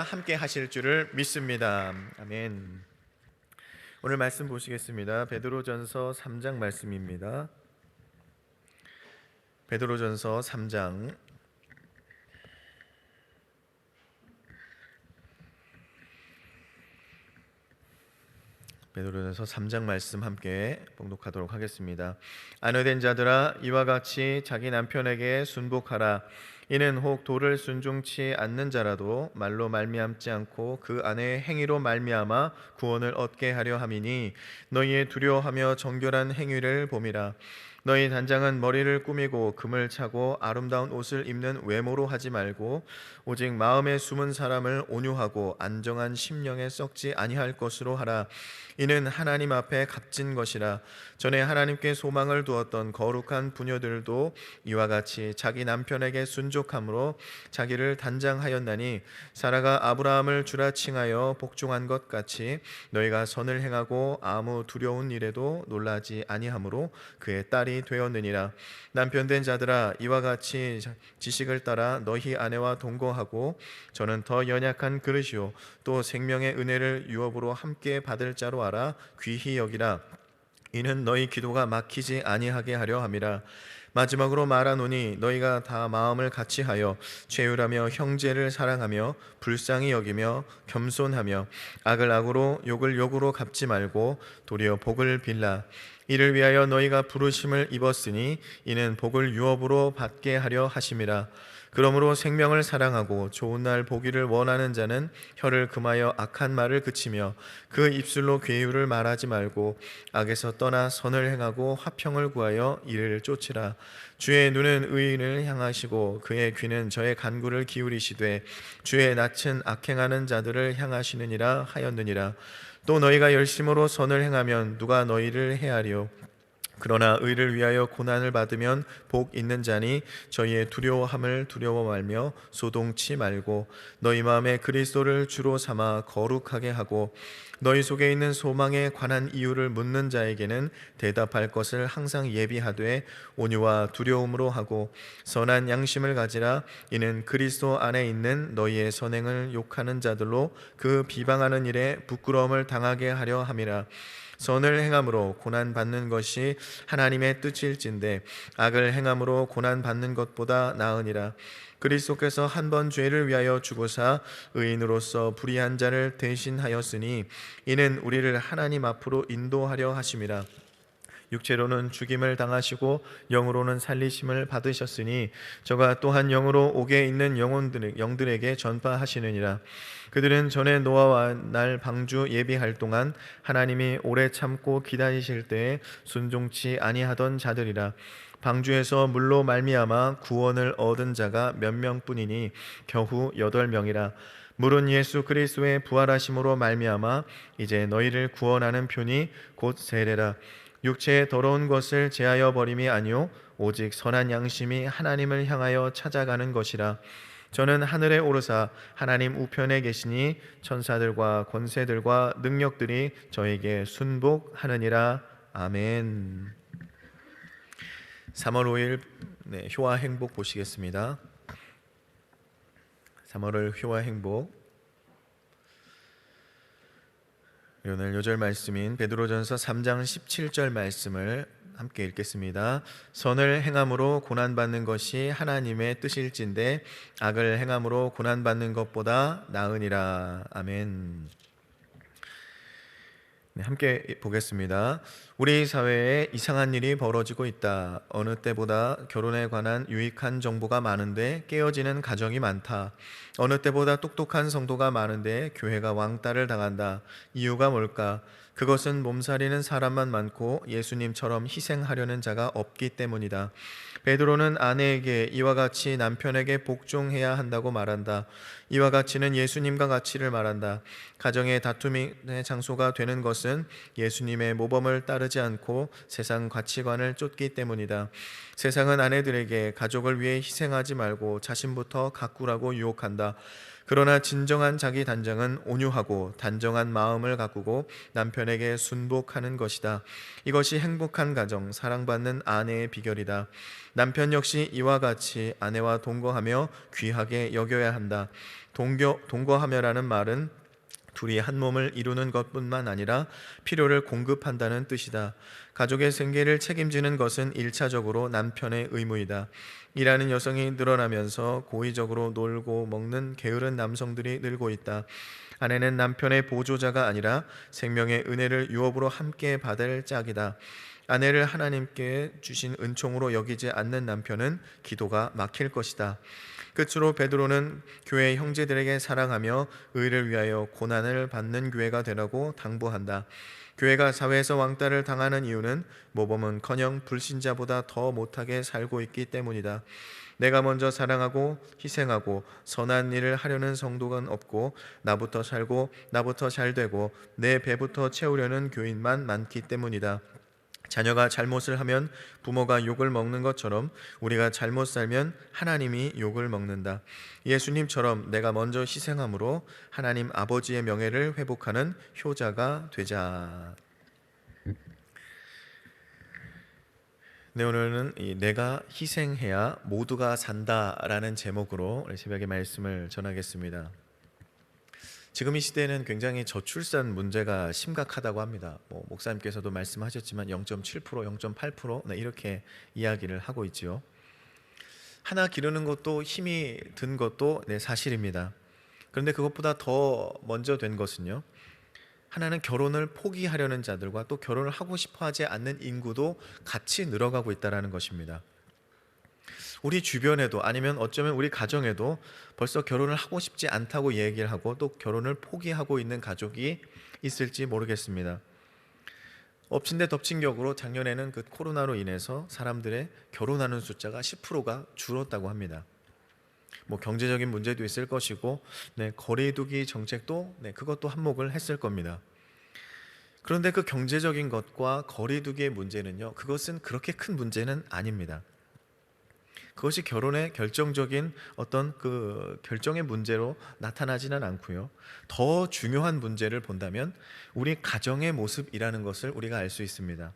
함께 하실 줄을 믿습니다. 아멘. 오늘 말씀 보시겠습니다. 베드로전서 3장 말씀입니다. 베드로전서 3장 베드로전서 3장 말씀 함께 봉독하도록 하겠습니다. 아내된 자들아, 이와 같이 자기 남편에게 순복하라. 이는 혹 도를 순종치 않는 자라도 말로 말미암지 않고 그 아내의 행위로 말미암아 구원을 얻게 하려 함이니, 너희의 두려워하며 정결한 행위를 봄이라. 너희 단장은 머리를 꾸미고 금을 차고 아름다운 옷을 입는 외모로 하지 말고, 오직 마음에 숨은 사람을 온유하고 안정한 심령에 썩지 아니할 것으로 하라. 이는 하나님 앞에 값진 것이라. 전에 하나님께 소망을 두었던 거룩한 부녀들도 이와 같이 자기 남편에게 순종함으로 자기를 단장하였나니, 사라가 아브라함을 주라 칭하여 복종한 것 같이 너희가 선을 행하고 아무 두려운 일에도 놀라지 아니하므로 그의 딸이 되었느니라. 남편된 자들아, 이와 같이 지식을 따라 너희 아내와 동거하고, 저는 더 연약한 그릇이요 또 생명의 은혜를 유업으로 함께 받을 자로 알아 귀히 여기라. 이는 너희 기도가 막히지 아니하게 하려 함이라. 마지막으로 말하노니, 너희가 다 마음을 같이하여 죄율하며 형제를 사랑하며 불쌍히 여기며 겸손하며 악을 악으로 욕을 욕으로 갚지 말고 도리어 복을 빌라. 이를 위하여 너희가 부르심을 입었으니 이는 복을 유업으로 받게 하려 하심이라. 그러므로 생명을 사랑하고 좋은 날 보기를 원하는 자는 혀를 금하여 악한 말을 그치며 그 입술로 괴유를 말하지 말고 악에서 떠나 선을 행하고 화평을 구하여 이를 쫓으라. 주의 눈은 의인을 향하시고 그의 귀는 저의 간구를 기울이시되 주의 낯은 악행하는 자들을 향하시느니라 하였느니라. 또 너희가 열심으로 선을 행하면 누가 너희를 해하리요? 그러나 의를 위하여 고난을 받으면 복 있는 자니, 저희의 두려워함을 두려워 말며 소동치 말고 너희 마음에 그리스도를 주로 삼아 거룩하게 하고, 너희 속에 있는 소망에 관한 이유를 묻는 자에게는 대답할 것을 항상 예비하되 온유와 두려움으로 하고 선한 양심을 가지라. 이는 그리스도 안에 있는 너희의 선행을 욕하는 자들로 그 비방하는 일에 부끄러움을 당하게 하려 함이라. 선을 행함으로 고난 받는 것이 하나님의 뜻일진데 악을 행함으로 고난 받는 것보다 나으니라. 그리스도께서 한 번 죄를 위하여 죽으사 의인으로서 불의한 자를 대신하였으니, 이는 우리를 하나님 앞으로 인도하려 하심이라. 육체로는 죽임을 당하시고 영으로는 살리심을 받으셨으니 저가 또한 영으로 옥에 있는 영들에게 전파하시느니라. 그들은 전에 노아와 날 방주 예비할 동안 하나님이 오래 참고 기다리실 때에 순종치 아니하던 자들이라. 방주에서 물로 말미암아 구원을 얻은 자가 몇 명뿐이니 겨우 8명이라. 물은 예수 그리스도의 부활하심으로 말미암아 이제 너희를 구원하는 표니 곧 세례라. 육체의 더러운 것을 제하여 버림이 아니요 오직 선한 양심이 하나님을 향하여 찾아가는 것이라. 저는 하늘에 오르사 하나님 우편에 계시니 천사들과 권세들과 능력들이 저에게 순복하느니라. 아멘. 3월 5일 효와 행복 보시겠습니다. 3월을 효와 행복. 오늘 요절 말씀인 베드로전서 3장 17절 말씀을 함께 읽겠습니다. 선을 행함으로 고난받는 것이 하나님의 뜻일진데 악을 행함으로 고난받는 것보다 나으니라. 아멘. 함께 보겠습니다. 우리 사회에 이상한 일이 벌어지고 있다. 어느 때보다 결혼에 관한 유익한 정보가 많은데 깨어지는 가정이 많다. 어느 때보다 똑똑한 성도가 많은데 교회가 왕따를 당한다. 이유가 뭘까? 그것은 몸살이는 사람만 많고 예수님처럼 희생하려는 자가 없기 때문이다. 베드로는 아내에게 이와 같이 남편에게 복종해야 한다고 말한다. 이와 같이는 예수님과 같이를 말한다. 가정의 다툼의 장소가 되는 것은 예수님의 모범을 따르지 않고 세상 가치관을 쫓기 때문이다. 세상은 아내들에게 가족을 위해 희생하지 말고 자신부터 가꾸라고 유혹한다. 그러나 진정한 자기 단장은 온유하고 단정한 마음을 가꾸고 남편에게 순복하는 것이다. 이것이 행복한 가정, 사랑받는 아내의 비결이다. 남편 역시 이와 같이 아내와 동거하며 귀하게 여겨야 한다. 동거하며라는 말은 둘이 한 몸을 이루는 것뿐만 아니라 필요를 공급한다는 뜻이다. 가족의 생계를 책임지는 것은 일차적으로 남편의 의무이다. 일하는 여성이 늘어나면서 고의적으로 놀고 먹는 게으른 남성들이 늘고 있다. 아내는 남편의 보조자가 아니라 생명의 은혜를 유업으로 함께 받을 짝이다. 아내를 하나님께 주신 은총으로 여기지 않는 남편은 기도가 막힐 것이다. 끝으로 베드로는 교회 형제들에게 사랑하며 의를 위하여 고난을 받는 교회가 되라고 당부한다. 교회가 사회에서 왕따를 당하는 이유는 모범은커녕 불신자보다 더 못하게 살고 있기 때문이다. 내가 먼저 사랑하고 희생하고 선한 일을 하려는 성도가 없고 나부터 살고 나부터 잘되고 내 배부터 채우려는 교인만 많기 때문이다. 자녀가 잘못을 하면 부모가 욕을 먹는 것처럼 우리가 잘못 살면 하나님이 욕을 먹는다. 예수님처럼 내가 먼저 희생함으로 하나님 아버지의 명예를 회복하는 효자가 되자. 네, 오늘은 내가 희생해야 모두가 산다라는 제목으로 오늘 새벽에 말씀을 전하겠습니다. 지금 이 시대에는 굉장히 저출산 문제가 심각하다고 합니다. 목사님께서도 말씀하셨지만 0.7%, 0.8% 이렇게 이야기를 하고 있지요. 하나 기르는 것도 힘이 든 것도 사실입니다. 그런데 그것보다 더 먼저 된 것은요, 하나는 결혼을 포기하려는 자들과 또 결혼을 하고 싶어하지 않는 인구도 같이 늘어가고 있다는 것입니다. 우리 주변에도 아니면 어쩌면 우리 가정에도 벌써 결혼을 하고 싶지 않다고 얘기를 하고 또 결혼을 포기하고 있는 가족이 있을지 모르겠습니다. 엎친 데 덮친 격으로 작년에는 그 코로나로 인해서 사람들의 결혼하는 숫자가 10%가 줄었다고 합니다. 경제적인 문제도 있을 것이고 거리두기 정책도 그것도 한몫을 했을 겁니다. 그런데 그 경제적인 것과 거리두기의 문제는요, 그것은 그렇게 큰 문제는 아닙니다. 그것이 결혼의 결정적인 어떤 그 결정의 문제로 나타나지는 않고요. 더 중요한 문제를 본다면 우리 가정의 모습이라는 것을 우리가 알 수 있습니다.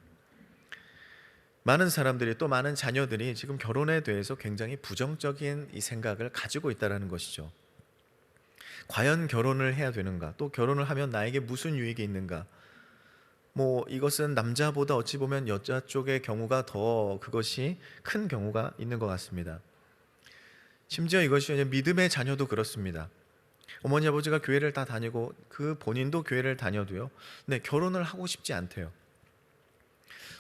많은 사람들이 또 많은 자녀들이 지금 결혼에 대해서 굉장히 부정적인 이 생각을 가지고 있다는 것이죠. 과연 결혼을 해야 되는가? 또 결혼을 하면 나에게 무슨 유익이 있는가? 이것은 남자보다 어찌 보면 여자 쪽의 경우가 더 그것이 큰 경우가 있는 것 같습니다. 심지어 이것이 믿음의 자녀도 그렇습니다. 어머니 아버지가 교회를 다 다니고 그 본인도 교회를 다녀도요, 결혼을 하고 싶지 않대요.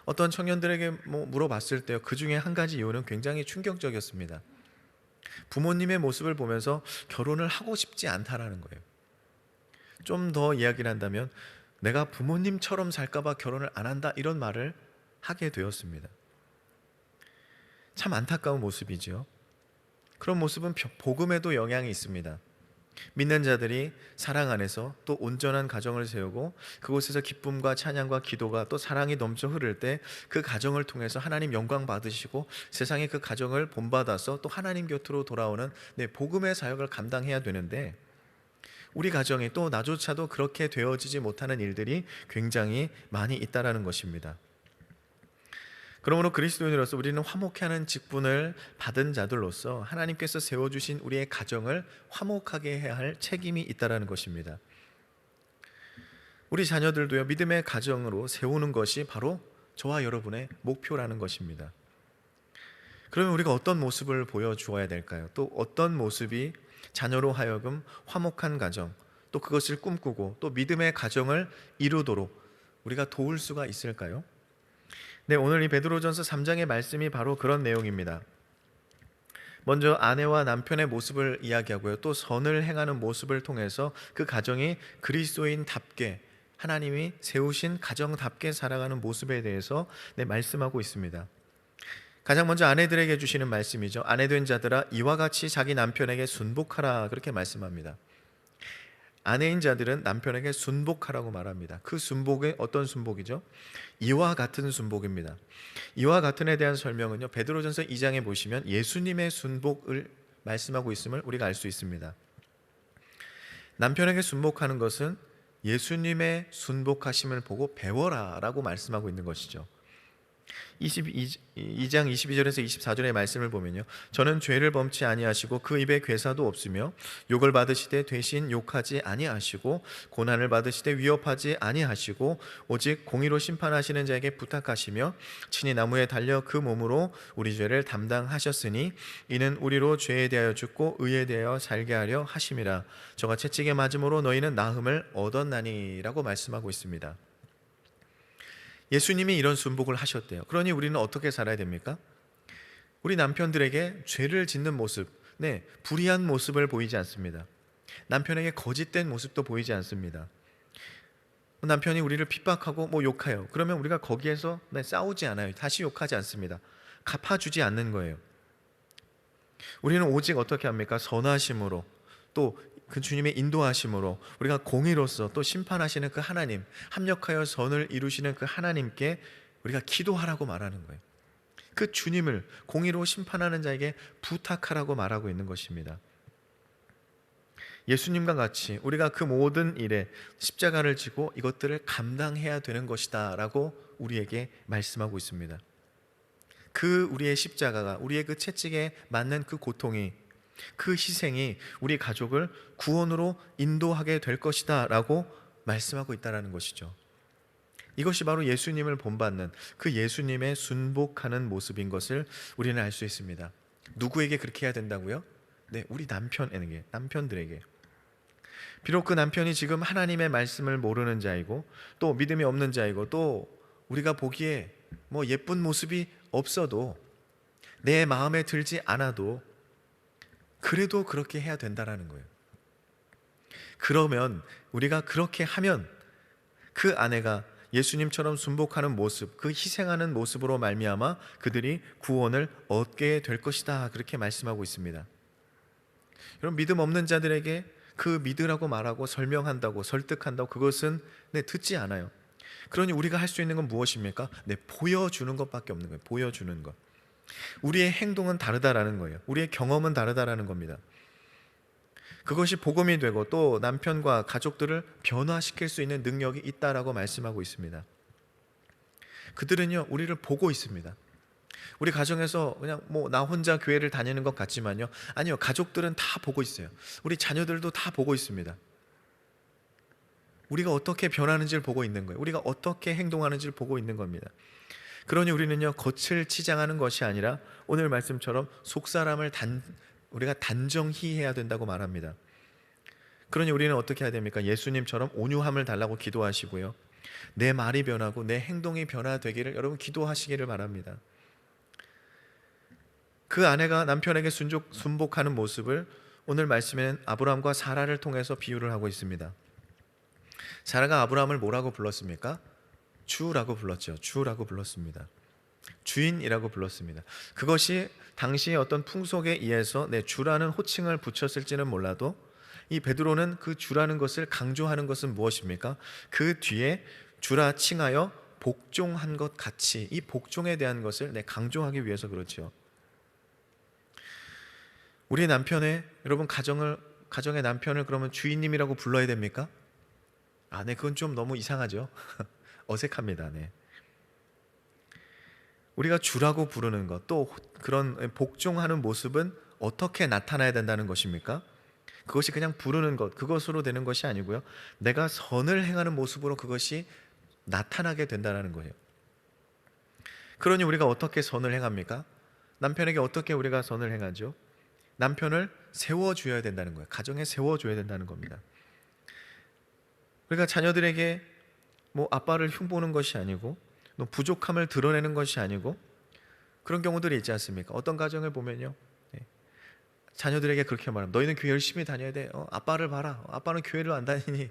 어떤 청년들에게 물어봤을 때요, 그 중에 한 가지 이유는 굉장히 충격적이었습니다. 부모님의 모습을 보면서 결혼을 하고 싶지 않다라는 거예요. 좀 더 이야기를 한다면 내가 부모님처럼 살까봐 결혼을 안 한다, 이런 말을 하게 되었습니다. 참 안타까운 모습이죠. 그런 모습은 복음에도 영향이 있습니다. 믿는 자들이 사랑 안에서 또 온전한 가정을 세우고 그곳에서 기쁨과 찬양과 기도가 또 사랑이 넘쳐 흐를 때 그 가정을 통해서 하나님 영광 받으시고 세상에 그 가정을 본받아서 또 하나님 곁으로 돌아오는 복음의 사역을 감당해야 되는데, 우리 가정이 또 나조차도 그렇게 되어지지 못하는 일들이 굉장히 많이 있다라는 것입니다. 그러므로 그리스도인으로서 우리는 화목해하는 직분을 받은 자들로서 하나님께서 세워주신 우리의 가정을 화목하게 해야 할 책임이 있다라는 것입니다. 우리 자녀들도요, 믿음의 가정으로 세우는 것이 바로 저와 여러분의 목표라는 것입니다. 그러면 우리가 어떤 모습을 보여주어야 될까요? 또 어떤 모습이 자녀로 하여금 화목한 가정, 또 그것을 꿈꾸고 또 믿음의 가정을 이루도록 우리가 도울 수가 있을까요? 오늘 이 베드로전서 3장의 말씀이 바로 그런 내용입니다. 먼저 아내와 남편의 모습을 이야기하고요, 또 선을 행하는 모습을 통해서 그 가정이 그리스도인답게 하나님이 세우신 가정답게 살아가는 모습에 대해서 말씀하고 있습니다. 가장 먼저 아내들에게 주시는 말씀이죠. 아내된 자들아 이와 같이 자기 남편에게 순복하라, 그렇게 말씀합니다. 아내인 자들은 남편에게 순복하라고 말합니다. 그 순복이 어떤 순복이죠? 이와 같은 순복입니다. 이와 같은에 대한 설명은요, 베드로전서 2장에 보시면 예수님의 순복을 말씀하고 있음을 우리가 알 수 있습니다. 남편에게 순복하는 것은 예수님의 순복하심을 보고 배워라라고 말씀하고 있는 것이죠. 2장 22절에서 24절의 말씀을 보면요, 저는 죄를 범치 아니하시고 그 입에 괴사도 없으며 욕을 받으시되 대신 욕하지 아니하시고 고난을 받으시되 위협하지 아니하시고 오직 공의로 심판하시는 자에게 부탁하시며 친히 나무에 달려 그 몸으로 우리 죄를 담당하셨으니 이는 우리로 죄에 대하여 죽고 의에 대하여 살게 하려 하심이라. 저가 채찍에 맞음으로 너희는 나음을 얻었나니라고 말씀하고 있습니다. 예수님이 이런 순복을 하셨대요. 그러니 우리는 어떻게 살아야 됩니까? 우리 남편들에게 죄를 짓는 모습, 불의한 모습을 보이지 않습니다. 남편에게 거짓된 모습도 보이지 않습니다. 남편이 우리를 핍박하고 욕해요. 그러면 우리가 거기에서 싸우지 않아요. 다시 욕하지 않습니다. 갚아주지 않는 거예요. 우리는 오직 어떻게 합니까? 선하심으로, 또 그 주님의 인도하심으로, 우리가 공의로서 또 심판하시는 그 하나님, 합력하여 선을 이루시는 그 하나님께 우리가 기도하라고 말하는 거예요. 그 주님을 공의로 심판하는 자에게 부탁하라고 말하고 있는 것입니다. 예수님과 같이 우리가 그 모든 일에 십자가를 지고 이것들을 감당해야 되는 것이다 라고 우리에게 말씀하고 있습니다. 그 우리의 십자가가, 우리의 그 채찍에 맞는 그 고통이, 그 희생이 우리 가족을 구원으로 인도하게 될 것이다 라고 말씀하고 있다는 것이죠. 이것이 바로 예수님을 본받는 그 예수님의 순복하는 모습인 것을 우리는 알 수 있습니다. 누구에게 그렇게 해야 된다고요? 우리 남편들에게. 비록 그 남편이 지금 하나님의 말씀을 모르는 자이고 또 믿음이 없는 자이고 또 우리가 보기에 예쁜 모습이 없어도, 내 마음에 들지 않아도 그래도 그렇게 해야 된다라는 거예요. 그러면 우리가 그렇게 하면 그 아내가 예수님처럼 순복하는 모습, 그 희생하는 모습으로 말미암아 그들이 구원을 얻게 될 것이다, 그렇게 말씀하고 있습니다. 여러분, 믿음 없는 자들에게 그 믿으라고 말하고 설명한다고 설득한다고 그것은 듣지 않아요. 그러니 우리가 할 수 있는 건 무엇입니까? 보여주는 것밖에 없는 거예요. 보여주는 것. 우리의 행동은 다르다라는 거예요. 우리의 경험은 다르다라는 겁니다. 그것이 복음이 되고 또 남편과 가족들을 변화시킬 수 있는 능력이 있다라고 말씀하고 있습니다. 그들은요, 우리를 보고 있습니다. 우리 가정에서 그냥 나 혼자 교회를 다니는 것 같지만요, 아니요, 가족들은 다 보고 있어요. 우리 자녀들도 다 보고 있습니다. 우리가 어떻게 변하는지를 보고 있는 거예요. 우리가 어떻게 행동하는지를 보고 있는 겁니다. 그러니 우리는요, 겉을 치장하는 것이 아니라 오늘 말씀처럼 속사람을 우리가 단정히 해야 된다고 말합니다. 그러니 우리는 어떻게 해야 됩니까? 예수님처럼 온유함을 달라고 기도하시고요, 내 말이 변하고 내 행동이 변화되기를 여러분 기도하시기를 바랍니다. 그 아내가 남편에게 순복하는 모습을 오늘 말씀에는 아브라함과 사라를 통해서 비유를 하고 있습니다. 사라가 아브라함을 뭐라고 불렀습니까? 주라고 불렀죠. 주라고 불렀습니다. 주인이라고 불렀습니다. 그것이 당시의 어떤 풍속에 의해서 주라는 호칭을 붙였을지는 몰라도 이 베드로는 그 주라는 것을 강조하는 것은 무엇입니까? 그 뒤에 주라 칭하여 복종한 것 같이, 이 복종에 대한 것을 강조하기 위해서 그렇죠. 우리 남편의, 여러분 가정의 남편을 그러면 주인님이라고 불러야 됩니까? 그건 좀 너무 이상하죠. 어색합니다. 우리가 주라고 부르는 것, 또 그런 복종하는 모습은 어떻게 나타나야 된다는 것입니까? 그것이 그냥 부르는 것, 그것으로 되는 것이 아니고요, 내가 선을 행하는 모습으로 그것이 나타나게 된다는 거예요. 그러니 우리가 어떻게 선을 행합니까? 남편에게 어떻게 우리가 선을 행하죠? 남편을 세워줘야 된다는 거예요. 가정에 세워줘야 된다는 겁니다. 우리가 자녀들에게 아빠를 흉보는 것이 아니고 또 부족함을 드러내는 것이 아니고, 그런 경우들이 있지 않습니까? 어떤 가정을 보면요, 자녀들에게 그렇게 말합니다. 너희는 교회 열심히 다녀야 돼. 아빠를 봐라. 아빠는 교회를 안 다니니.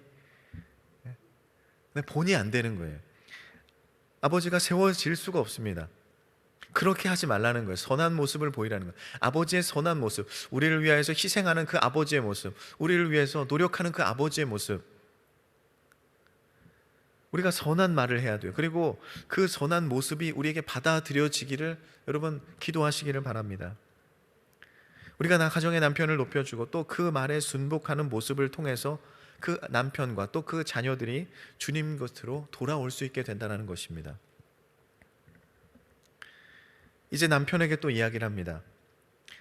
본이 안 되는 거예요. 아버지가 세워질 수가 없습니다. 그렇게 하지 말라는 거예요. 선한 모습을 보이라는 거예요. 아버지의 선한 모습, 우리를 위해서 희생하는 그 아버지의 모습, 우리를 위해서 노력하는 그 아버지의 모습, 우리가 선한 말을 해야 돼요. 그리고 그 선한 모습이 우리에게 받아들여지기를 여러분 기도하시기를 바랍니다. 우리가 나 가정의 남편을 높여주고 또 그 말에 순복하는 모습을 통해서 그 남편과 또 그 자녀들이 주님 곁으로 돌아올 수 있게 된다는 것입니다. 이제 남편에게 또 이야기를 합니다.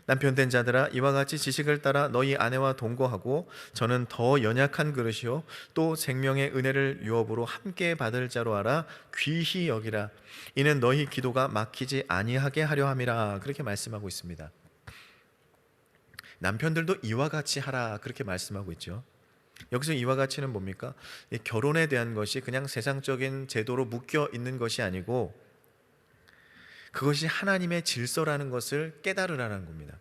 남편 된 자들아, 이와 같이 지식을 따라 너희 아내와 동거하고 저는 더 연약한 그릇이요 또 생명의 은혜를 유업으로 함께 받을 자로 알아 귀히 여기라. 이는 너희 기도가 막히지 아니하게 하려 함이라. 그렇게 말씀하고 있습니다. 남편들도 이와 같이 하라, 그렇게 말씀하고 있죠. 여기서 이와 같이는 뭡니까? 결혼에 대한 것이 그냥 세상적인 제도로 묶여 있는 것이 아니고 그것이 하나님의 질서라는 것을 깨달으라는 겁니다.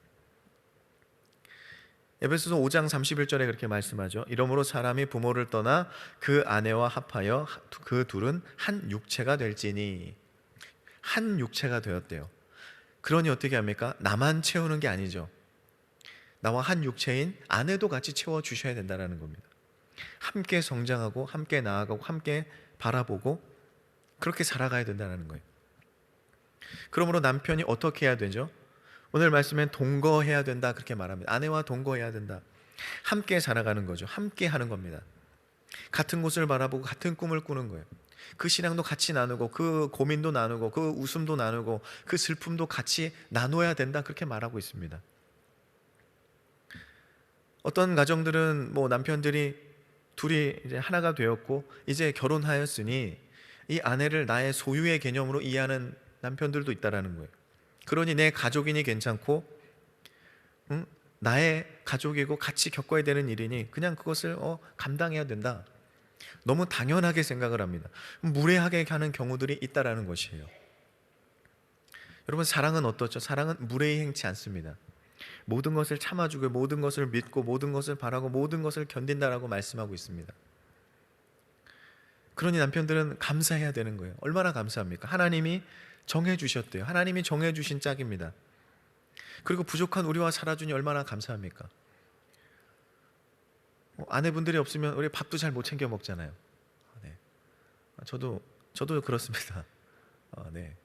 에베소서 5장 31절에 그렇게 말씀하죠. 이러므로 사람이 부모를 떠나 그 아내와 합하여 그 둘은 한 육체가 될지니. 한 육체가 되었대요. 그러니 어떻게 합니까? 나만 채우는 게 아니죠. 나와 한 육체인 아내도 같이 채워주셔야 된다는 겁니다. 함께 성장하고 함께 나아가고 함께 바라보고 그렇게 살아가야 된다는 거예요. 그러므로 남편이 어떻게 해야 되죠? 오늘 말씀엔 동거해야 된다, 그렇게 말합니다. 아내와 동거해야 된다. 함께 살아가는 거죠. 함께 하는 겁니다. 같은 곳을 바라보고 같은 꿈을 꾸는 거예요. 그 신앙도 같이 나누고 그 고민도 나누고 그 웃음도 나누고 그 슬픔도 같이 나눠야 된다, 그렇게 말하고 있습니다. 어떤 가정들은 남편들이 둘이 이제 하나가 되었고 이제 결혼하였으니 이 아내를 나의 소유의 개념으로 이해하는 남편들도 있다라는 거예요. 그러니 내 가족이니 괜찮고 나의 가족이고 같이 겪어야 되는 일이니 그냥 그것을 감당해야 된다. 너무 당연하게 생각을 합니다. 무례하게 하는 경우들이 있다라는 것이에요. 여러분, 사랑은 어떻죠? 사랑은 무례히 행치 않습니다. 모든 것을 참아주고 모든 것을 믿고 모든 것을 바라고 모든 것을 견딘다라고 말씀하고 있습니다. 그러니 남편들은 감사해야 되는 거예요. 얼마나 감사합니까? 하나님이 정해주셨대요. 하나님이 정해주신 짝입니다. 그리고 부족한 우리와 살아주니 얼마나 감사합니까? 아내분들이 없으면 우리 밥도 잘 못 챙겨 먹잖아요. 네. 저도 그렇습니다. 네.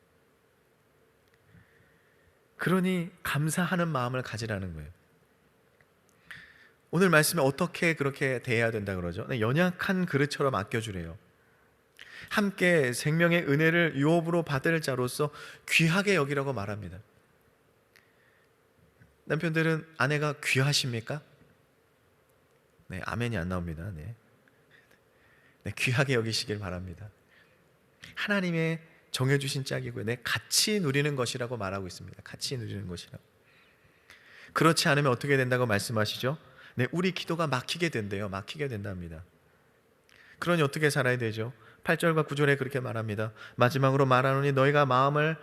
그러니 감사하는 마음을 가지라는 거예요. 오늘 말씀에 어떻게 그렇게 대해야 된다 그러죠? 연약한 그릇처럼 아껴주래요. 함께 생명의 은혜를 유업으로 받을 자로서 귀하게 여기라고 말합니다. 남편들은 아내가 귀하십니까? 네, 아멘이 안 나옵니다. 네, 귀하게 여기시길 바랍니다. 하나님의 정해주신 짝이고요. 같이 누리는 것이라고 말하고 있습니다. 같이 누리는 것이라고. 그렇지 않으면 어떻게 된다고 말씀하시죠? 우리 기도가 막히게 된대요. 막히게 된답니다. 그러니 어떻게 살아야 되죠? 8절과 9절에 그렇게 말합니다. 마지막으로 말하노니 너희가 마음을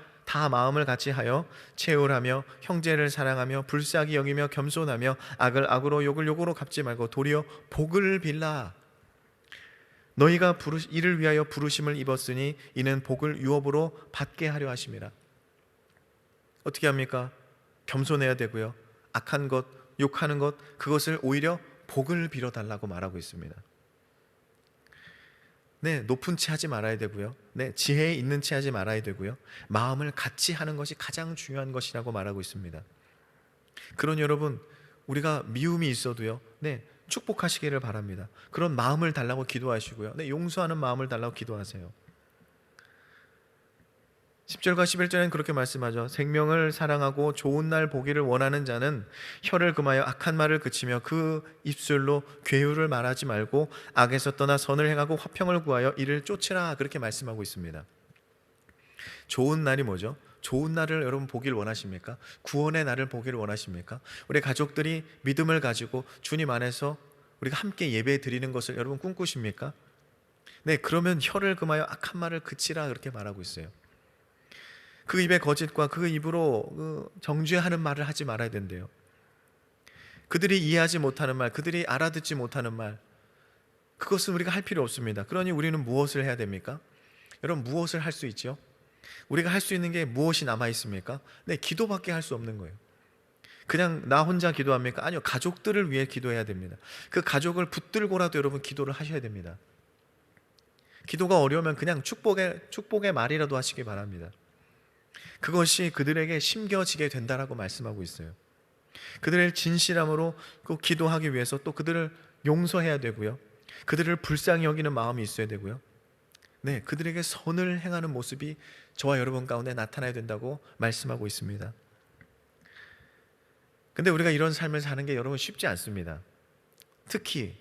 같이 하여 채울하며 형제를 사랑하며 불쌍히 여기며 겸손하며 악을 악으로 욕을 욕으로 갚지 말고 도리어 복을 빌라. 너희가 이를 위하여 부르심을 입었으니 이는 복을 유업으로 받게 하려 하심이라. 어떻게 합니까? 겸손해야 되고요. 악한 것, 욕하는 것, 그것을 오히려 복을 빌어달라고 말하고 있습니다. 높은 채 하지 말아야 되고요. 지혜에 있는 채 하지 말아야 되고요. 마음을 같이 하는 것이 가장 중요한 것이라고 말하고 있습니다. 그러니 여러분, 우리가 미움이 있어도요. 축복하시기를 바랍니다. 그런 마음을 달라고 기도하시고요. 용서하는 마음을 달라고 기도하세요. 10절과 11절에는 그렇게 말씀하죠. 생명을 사랑하고 좋은 날 보기를 원하는 자는 혀를 금하여 악한 말을 그치며 그 입술로 괴유를 말하지 말고 악에서 떠나 선을 행하고 화평을 구하여 이를 쫓으라. 그렇게 말씀하고 있습니다. 좋은 날이 뭐죠? 좋은 날을 여러분 보길 원하십니까? 구원의 날을 보기를 원하십니까? 우리 가족들이 믿음을 가지고 주님 안에서 우리가 함께 예배 드리는 것을 여러분 꿈꾸십니까? 그러면 혀를 금하여 악한 말을 그치라. 그렇게 말하고 있어요. 그 입의 거짓과 그 입으로 정죄하는 말을 하지 말아야 된대요. 그들이 이해하지 못하는 말, 그들이 알아듣지 못하는 말, 그것은 우리가 할 필요 없습니다. 그러니 우리는 무엇을 해야 됩니까? 여러분, 무엇을 할 수 있죠? 우리가 할 수 있는 게 무엇이 남아 있습니까? 기도밖에 할 수 없는 거예요. 그냥 나 혼자 기도합니까? 아니요, 가족들을 위해 기도해야 됩니다. 그 가족을 붙들고라도 여러분 기도를 하셔야 됩니다. 기도가 어려우면 그냥 축복의 말이라도 하시기 바랍니다. 그것이 그들에게 심겨지게 된다라고 말씀하고 있어요. 그들의 진실함으로 꼭 기도하기 위해서 또 그들을 용서해야 되고요. 그들을 불쌍히 여기는 마음이 있어야 되고요. 네, 그들에게 선을 행하는 모습이 저와 여러분 가운데 나타나야 된다고 말씀하고 있습니다. 근데 우리가 이런 삶을 사는 게 여러분 쉽지 않습니다. 특히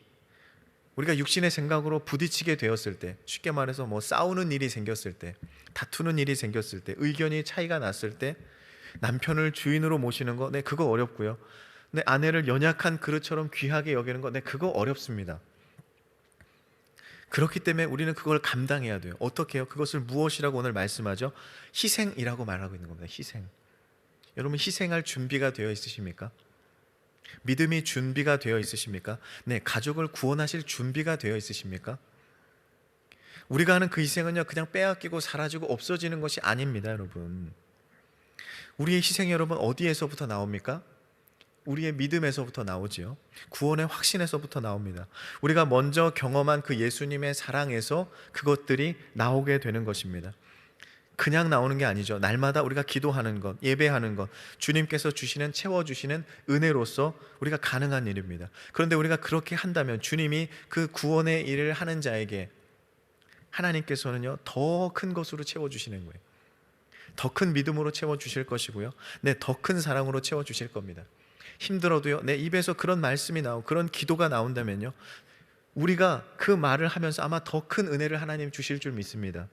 우리가 육신의 생각으로 부딪히게 되었을 때, 쉽게 말해서 싸우는 일이 생겼을 때, 다투는 일이 생겼을 때, 의견이 차이가 났을 때 남편을 주인으로 모시는 거, 네, 그거 어렵고요. 네, 아내를 연약한 그릇처럼 귀하게 여기는 거, 네, 그거 어렵습니다. 그렇기 때문에 우리는 그걸 감당해야 돼요. 어떻게 해요? 그것을 무엇이라고 오늘 말씀하죠? 희생이라고 말하고 있는 겁니다. 희생. 여러분, 희생할 준비가 되어 있으십니까? 믿음이 준비가 되어 있으십니까? 네, 가족을 구원하실 준비가 되어 있으십니까? 우리가 하는 그 희생은요, 그냥 빼앗기고 사라지고 없어지는 것이 아닙니다, 여러분. 우리의 희생이 여러분 어디에서부터 나옵니까? 우리의 믿음에서부터 나오지요. 구원의 확신에서부터 나옵니다. 우리가 먼저 경험한 그 예수님의 사랑에서 그것들이 나오게 되는 것입니다. 그냥 나오는 게 아니죠. 날마다 우리가 기도하는 것, 예배하는 것, 주님께서 주시는, 채워주시는 은혜로서 우리가 가능한 일입니다. 그런데 우리가 그렇게 한다면 주님이 그 구원의 일을 하는 자에게 하나님께서는요, 더 큰 것으로 채워주시는 거예요. 더 큰 믿음으로 채워주실 것이고요. 네, 더 큰 사랑으로 채워주실 겁니다. 힘들어도요, 내 입에서 그런 말씀이 나오고 그런 기도가 나온다면요, 우리가 그 말을 하면서 아마 더 큰 은혜를 하나님 주실 줄 믿습니다.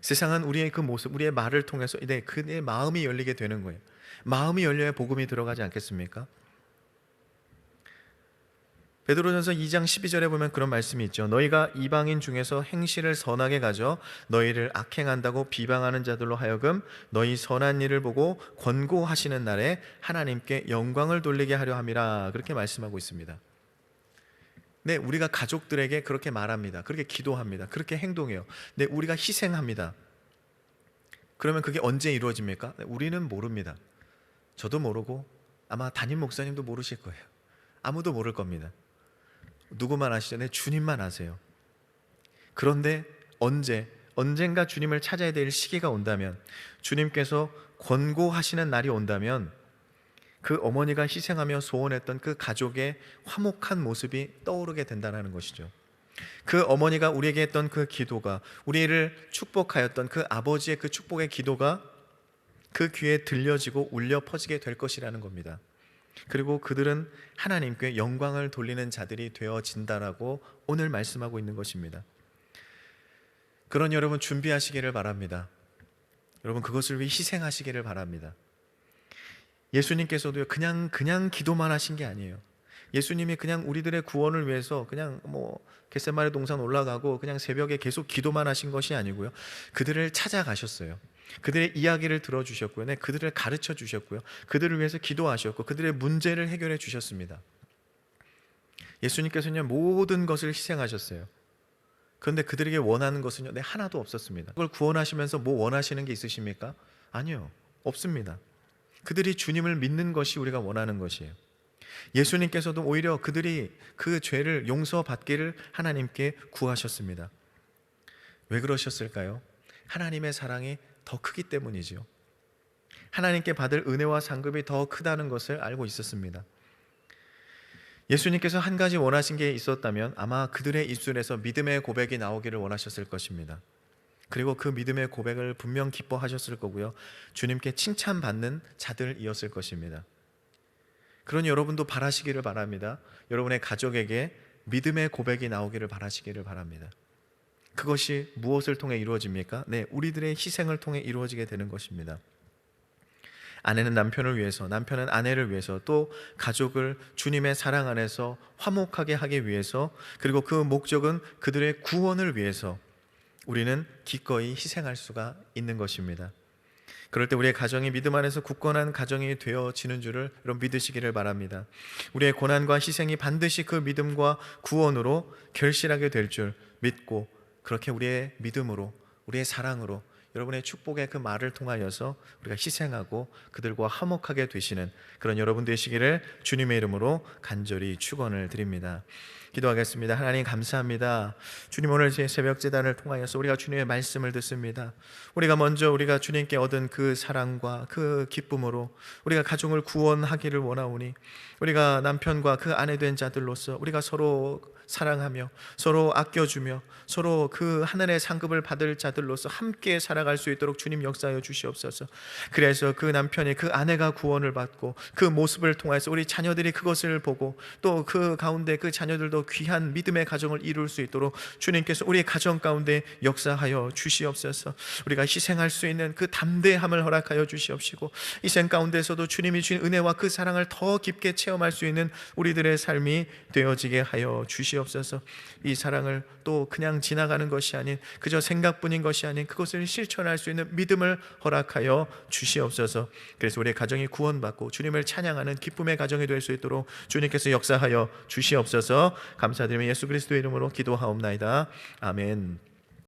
세상은 우리의 그 모습, 우리의 말을 통해서 그의 마음이 열리게 되는 거예요. 마음이 열려야 복음이 들어가지 않겠습니까? 베드로전서 2장 12절에 보면 그런 말씀이 있죠. 너희가 이방인 중에서 행실을 선하게 가져 너희를 악행한다고 비방하는 자들로 하여금 너희 선한 일을 보고 권고하시는 날에 하나님께 영광을 돌리게 하려 함이라, 그렇게 말씀하고 있습니다. 네, 우리가 가족들에게 그렇게 말합니다. 그렇게 기도합니다. 그렇게 행동해요. 네, 우리가 희생합니다. 그러면 그게 언제 이루어집니까? 네, 우리는 모릅니다. 저도 모르고 아마 담임 목사님도 모르실 거예요. 아무도 모를 겁니다. 누구만 아시죠? 네, 주님만 아세요. 그런데 언젠가 주님을 찾아야 될 시기가 온다면, 주님께서 권고하시는 날이 온다면 그 어머니가 희생하며 소원했던 그 가족의 화목한 모습이 떠오르게 된다는 것이죠. 그 어머니가 우리에게 했던 그 기도가, 우리를 축복하였던 그 아버지의 그 축복의 기도가 그 귀에 들려지고 울려 퍼지게 될 것이라는 겁니다. 그리고 그들은 하나님께 영광을 돌리는 자들이 되어진다라고 오늘 말씀하고 있는 것입니다. 그런 여러분 준비하시기를 바랍니다. 여러분 그것을 위해 희생하시기를 바랍니다. 예수님께서도요, 그냥 기도만 하신 게 아니에요. 예수님이 그냥 우리들의 구원을 위해서 그냥 겟세마네 동산 올라가고 그냥 새벽에 계속 기도만 하신 것이 아니고요, 그들을 찾아가셨어요. 그들의 이야기를 들어주셨고요, 네, 그들을 가르쳐 주셨고요, 그들을 위해서 기도하셨고 그들의 문제를 해결해 주셨습니다. 예수님께서는 모든 것을 희생하셨어요. 그런데 그들에게 원하는 것은요, 네, 하나도 없었습니다. 그걸 구원하시면서 뭐 원하시는 게 있으십니까? 아니요, 없습니다. 그들이 주님을 믿는 것이 우리가 원하는 것이에요. 예수님께서도 오히려 그들이 그 죄를 용서받기를 하나님께 구하셨습니다. 왜 그러셨을까요? 하나님의 사랑이 더 크기 때문이죠. 하나님께 받을 은혜와 상급이 더 크다는 것을 알고 있었습니다. 예수님께서 한 가지 원하신 게 있었다면 아마 그들의 입술에서 믿음의 고백이 나오기를 원하셨을 것입니다. 그리고 그 믿음의 고백을 분명 기뻐하셨을 거고요, 주님께 칭찬받는 자들이었을 것입니다. 그러니 여러분도 바라시기를 바랍니다. 여러분의 가족에게 믿음의 고백이 나오기를 바라시기를 바랍니다. 그것이 무엇을 통해 이루어집니까? 네, 우리들의 희생을 통해 이루어지게 되는 것입니다. 아내는 남편을 위해서, 남편은 아내를 위해서, 또 가족을 주님의 사랑 안에서 화목하게 하기 위해서, 그리고 그 목적은 그들의 구원을 위해서 우리는 기꺼이 희생할 수가 있는 것입니다. 그럴 때 우리의 가정이 믿음 안에서 굳건한 가정이 되어지는 줄을 여러분 믿으시기를 바랍니다. 우리의 고난과 희생이 반드시 그 믿음과 구원으로 결실하게 될 줄 믿고, 그렇게 우리의 믿음으로, 우리의 사랑으로 여러분의 축복의 그 말을 통하여서 우리가 희생하고 그들과 화목하게 되시는 그런 여러분 되시기를 주님의 이름으로 간절히 축원을 드립니다. 기도하겠습니다. 하나님 감사합니다. 주님, 오늘 제 새벽 제단을 통하여서 우리가 주님의 말씀을 듣습니다. 우리가 주님께 얻은 그 사랑과 그 기쁨으로 우리가 가정을 구원하기를 원하오니, 우리가 남편과 그 아내 된 자들로서 우리가 서로 사랑하며 서로 아껴주며 서로 그 하늘의 상급을 받을 자들로서 함께 살아갈 수 있도록 주님 역사하여 주시옵소서. 그래서 그 남편이, 그 아내가 구원을 받고 그 모습을 통해서 우리 자녀들이 그것을 보고 또 그 가운데 그 자녀들도 귀한 믿음의 가정을 이룰 수 있도록 주님께서 우리 가정 가운데 역사하여 주시옵소서. 우리가 희생할 수 있는 그 담대함을 허락하여 주시옵시고, 희생 가운데서도 주님이 주신 은혜와 그 사랑을 더 깊게 체험할 수 있는 우리들의 삶이 되어지게 하여 주시옵소서. 이 사랑을 또 그냥 지나가는 것이 아닌, 그저 생각뿐인 것이 아닌 그것을 실천할 수 있는 믿음을 허락하여 주시옵소서. 그래서 우리의 가정이 구원받고 주님을 찬양하는 기쁨의 가정이 될 수 있도록 주님께서 역사하여 주시옵소서. 감사드리며 예수 그리스도의 이름으로 기도하옵나이다. 아멘.